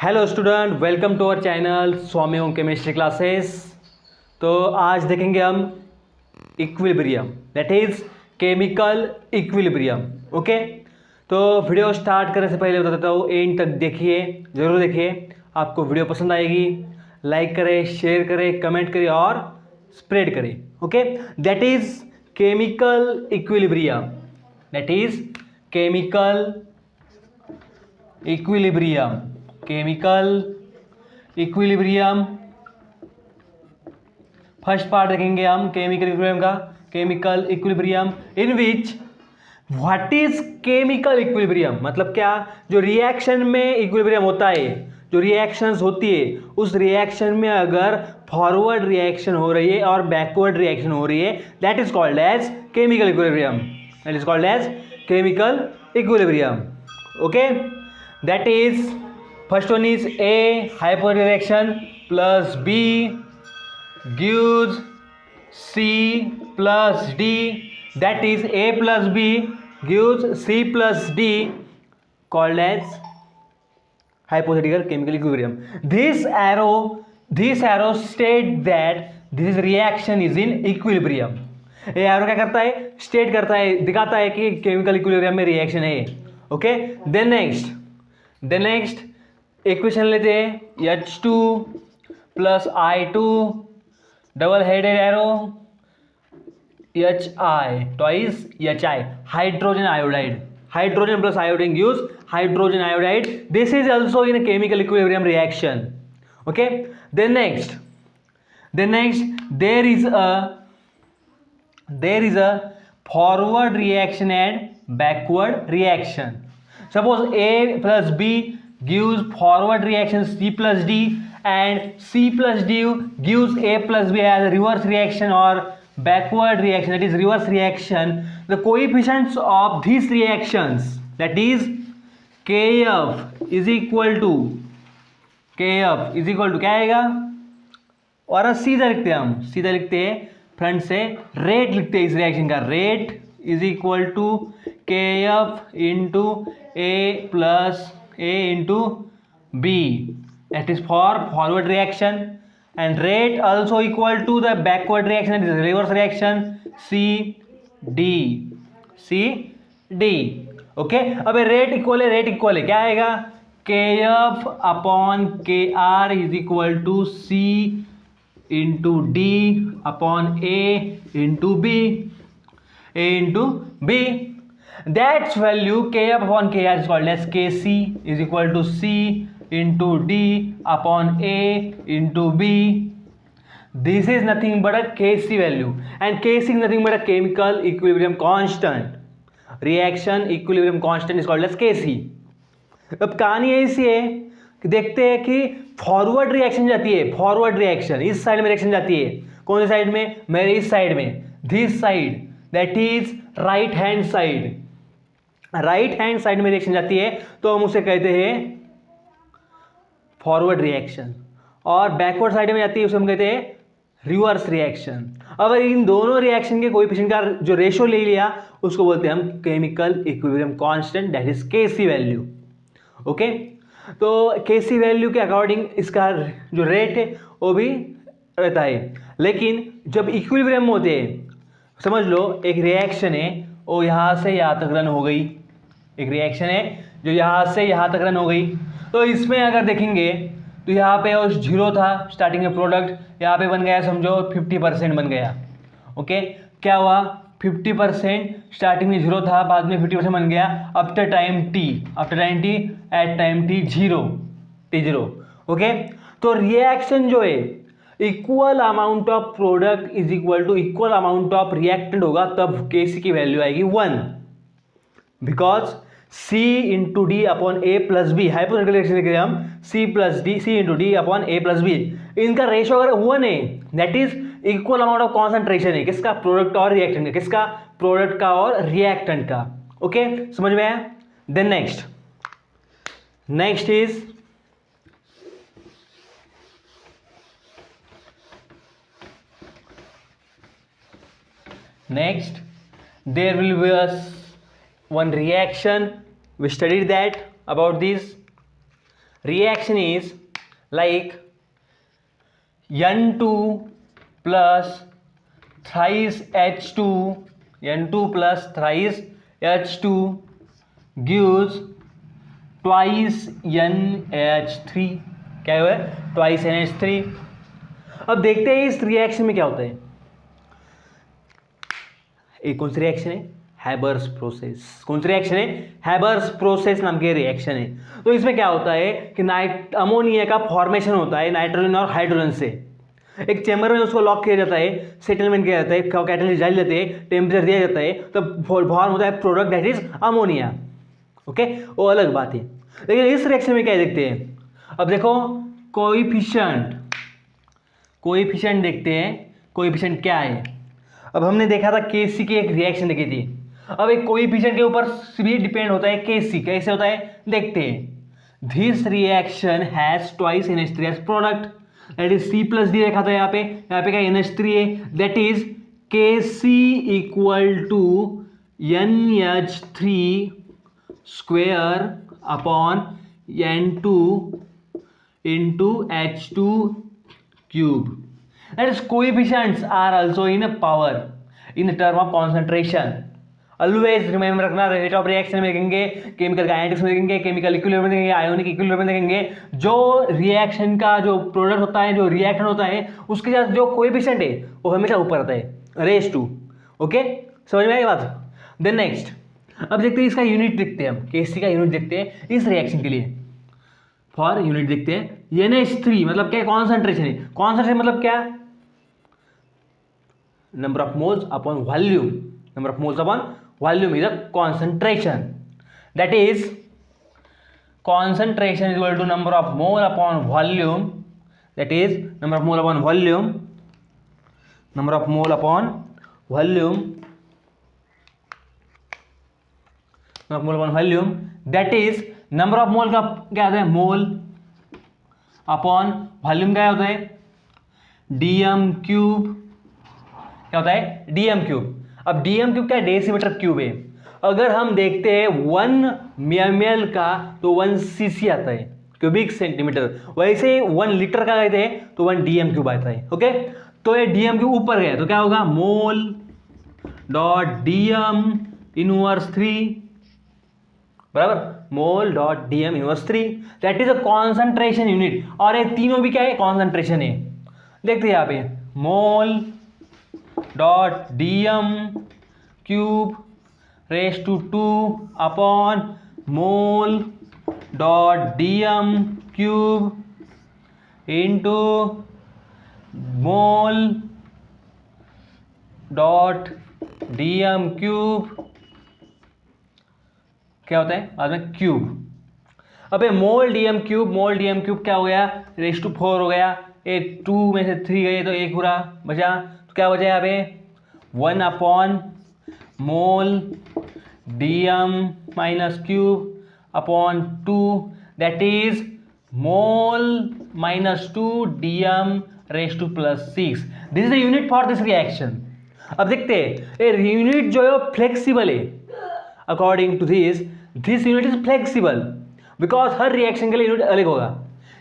Hello student, welcome to our channel Swami Om chemistry classes. तो आज देखेंगे हम equilibrium, that is chemical equilibrium. Okay, तो वीडियो स्टार्ट करने से पहले बता देता हूँ, एंड तक देखिए, ज़रूर देखिए, आपको वीडियो पसंद आएगी। लाइक करें, शेयर करें, कमेंट करें और स्प्रेड करें। Okay, that is chemical equilibrium, that is chemical equilibrium, chemical equilibrium. First part देखेंगे हम केमिकल इक्विलिब्रियम का। Chemical equilibrium in which what is chemical equilibrium, मतलब क्या, जो रिएक्शन में इक्विलिब्रियम होता है, जो रिएक्शंस होती है, उस रिएक्शन में अगर फॉरवर्ड रिएक्शन हो रही है और बैकवर्ड रिएक्शन हो रही है, that is called as chemical equilibrium, that is called as chemical equilibrium. Okay, that is first one is A, hypothetical reaction plus B gives C plus D, that is A plus B gives C plus D, called as hypothetical chemical equilibrium. This arrow state that this reaction is in equilibrium. ये arrow क्या करता है, state करता है, दिखाता है कि chemical equilibrium में रिएक्शन है। ओके, देन नेक्स्ट इक्वेशन लेते हैं, H2 plus I2 double headed arrow, HI twice HI, hydrogen iodide, hydrogen plus iodine gives hydrogen iodide. This is also in a chemical equilibrium reaction. Okay, then next there is a forward reaction and backward reaction. Suppose A plus B gives forward reaction C plus D, and C plus D gives A plus B as a reverse reaction or backward reaction, that is reverse reaction. The coefficients of these reactions, that is Kf is equal to क्या आएगा, और सीधा लिखते हैं front से, rate लिखते हैं इस रिएक्शन का, rate is equal to Kf into A plus A into B, that is for forward reaction, and rate also equal to the backward reaction, that is reverse reaction, CD. Okay, अब rate equal है, क्या आएगा, Kf upon Kr is equal to C into D upon A into B. That's value Kf upon Kr is called as Kc is equal to C into D upon A into B. This is nothing but a Kc value, and Kc is nothing but a chemical equilibrium constant. Reaction equilibrium constant is called as Kc. अब कहानी ऐसी है कि देखते हैं कि forward reaction जाती है, फॉरवर्ड रिएक्शन इस साइड में रिएक्शन जाती है, कौन सी साइड में, मेरे इस साइड में, this side, that is right hand side, right hand side में रिएक्शन जाती है, तो हम उसे कहते हैं फॉरवर्ड रिएक्शन, और बैकवर्ड साइड में जाती है उसे हम कहते हैं रिवर्स रिएक्शन. अब इन दोनों रिएक्शन के कोएफिशिएंट का जो रेशियो ले लिया, उसको बोलते हैं हम chemical equilibrium constant, that is Kc value. Okay, तो Kc वैल्यू के अकॉर्डिंग इसका जो रेट है वो भी रहता है. लेकिन जब इक्विलिब्रियम होते हैं, समझ लो एक रिएक्शन है वो यहाँ से यहाँ तक रन हो गई, एक रिएक्शन है जो यहाँ से यहाँ तक रन हो गई, तो इसमें अगर देखेंगे तो यहाँ पे वो 0 था स्टार्टिंग में प्रोडक्ट, यहाँ पे बन गया समझो 50% बन गया. ओके, क्या हुआ, 50% स्टार्टिंग में 0 था, बाद में 50% बन गया after time t at time t 0. Okay, तो रिएक्शन जो है equal amount of product is equal to equal amount of reactant होगा, तब Kc की वैल्यू आएगी 1, because C into D upon A plus B, hypothetical reaction लिख रहे हैं हम, C into D upon A plus B, इनका रेशियो अगर 1 है, that is equal amount of concentration है, किसका, प्रोडक्ट और रिएक्टेंट का, किसका, प्रोडक्ट का और रिएक्टेंट का. ओके, समझ में आया. Then next is there will be one reaction, we studied that about this. Reaction is like N2 plus thrice H2, N2 plus thrice H2 gives twice NH3. क्या हुआ है? Twice NH3. अब देखते हैं इस रिएक्शन में क्या होता है. एक कौन सी रिएक्शन है? Haber's process. कौन सी रिएक्शन है? हैबर्स प्रोसेस नाम की रिएक्शन है. तो इसमें क्या होता है कि अमोनिया का फॉर्मेशन होता है नाइट्रोजन और हाइड्रोजन से. एक चैम्बर में उसको लॉक किया जाता है, सेटलमेंट किया जाता है, कैटलिस्ट डाल देते हैं, टेम्परेचर दिया जाता है, तब फॉर्म होता है product that is ammonia. Okay, वो अलग बात है. लेकिन इस रिएक्शन में क्या देखते हैं? अब देखो कोएफिशिएंट देखते हैं. कोएफिशिएंट क्या है? अब हमने देखा था केसी की एक रिएक्शन देखी थी. अब एक कोएफिशिएंट के ऊपर भी डिपेंड होता है केसी. कैसे होता है देखते हैं. This reaction has twice NH3 as product, that is C plus D रखा था यहाँ पे क्या NH3 है, that is Kc equal to NH3 square upon N2 into H2 cube. That is coefficients are also in a power in the term of concentration. Always remember रखना. Rate of reaction में देखेंगे, chemical kinetics में देखेंगे, chemical equilibrium में देखेंगे, ionic equilibrium में देखेंगे. जो रिएक्शन का जो प्रोडक्ट होता है, जो रिएक्शन होता है, उसके साथ जो कोएफिशिएंट है वो हमेशा ऊपर आता है, रेज टू. ओके, समझ में आई बात? देन नेक्स्ट अब देखते हैं इसका यूनिट देखते हैं. हम केसी का यूनिट देखते हैं इस रिएक्शन के लिए. फॉर यूनिट देखते हैं. NH3 मतलब क्या? कॉन्सेंट्रेशन है. कॉन्सेंट्रेशन मतलब क्या? number of moles upon volume. Number of moles upon volume is a concentration. That is concentration is equal to number of mole upon volume. That is number of mole upon volume. Number of mole upon volume. Number of mole upon volume. That is number of mole का क्या होता है? Mole upon volume क्या होता है? dm cube. क्या होता है? dm cube. अब dm क्यूब क्या है? डेसीमीटर क्यूब है. अगर हम देखते हैं 1 ml का तो 1 cc आता है, क्यूबिक सेंटीमीटर. वैसे 1 लीटर का कहते हैं तो 1 dm क्यूब आता है. ओके, तो ये dm क्यूब ऊपर गया तो क्या होगा? मोल डॉट dm इनवर्स 3 बराबर mole dot dm inverse 3. That is a concentration unit. और ये तीनों भी क्या है? कॉन्सेंट्रेशन है. देखते हैं यहाँ पे mole dot dm cube raise to 2 upon mole dot dm cube into mole dot dm cube. क्या होता है बाद में? क्यूब. अबे मोल dm क्यूब क्या हो गया? रेज टू 4 हो गया. ये 2 में से 3 गए तो 1 पूरा बचा. तो क्या बचा यहाँ पे? 1 upon mole dm minus cube upon 2, that is mole minus 2 dm raise to plus 6. This is the unit for this reaction. अब देखते हैं ये यूनिट जो है फ्लेक्सिबल है. According to this unit is flexible because हर रिएक्शन के लिए यूनिट अलग होगा.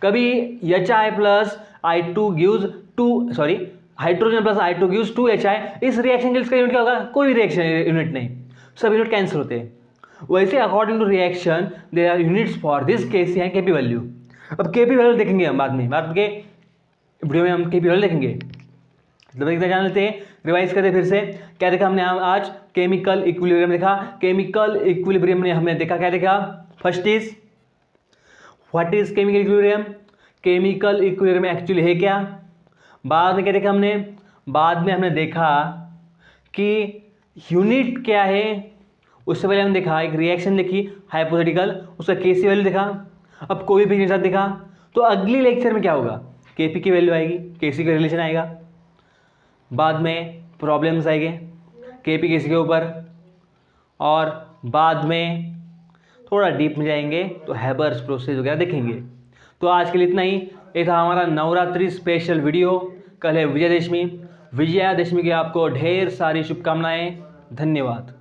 कभी HI plus I2 gives 2 hydrogen plus I2 gives 2HI. इस रिएक्शन के लिए इसका यूनिट क्या होगा? कोई भी रिएक्शन यूनिट नहीं, सब यूनिट कैंसिल होते हैं. वैसे according to reaction there are units for this KC and KP value. अब केपी वैल्यू देखेंगे हम बाद के वीडियो में. हम केपी वैल्यू देखेंगे. तो देखते जान लेते हैं, रिवाइज करते फिर से. क्या देखा हमने आज? केमिकल इक्विलिब्रियम देखा. केमिकल इक्विलिब्रियम में हमने देखा क्या देखा? First is what is chemical equilibrium. Chemical equilibrium actually है क्या? बाद में क्या देखा हमने? बाद में हमने देखा कि यूनिट क्या है. उससे पहले हमने देखा एक रिएक्शन देखी हाइपोथेटिकल, उसका केसी वैल्यू देखा. अब कोई भी के साथ देखा. तो अगली लेक्चर में क्या होगा? केपी की वैल्यू आएगी, केसी का रिलेशन आएगा, बाद में प्रॉब्लम्स आएंगे केपी केसी के ऊपर, और बाद में थोड़ा डीप में जाएंगे तो हैबर्स प्रोसेस वगैरह देखेंगे. तो आज के लिए इतना ही. ये था हमारा नवरात्रि स्पेशल वीडियो. कल है विजयादशमी. विजयादशमी की आपको ढेर सारी शुभकामनाएं. धन्यवाद.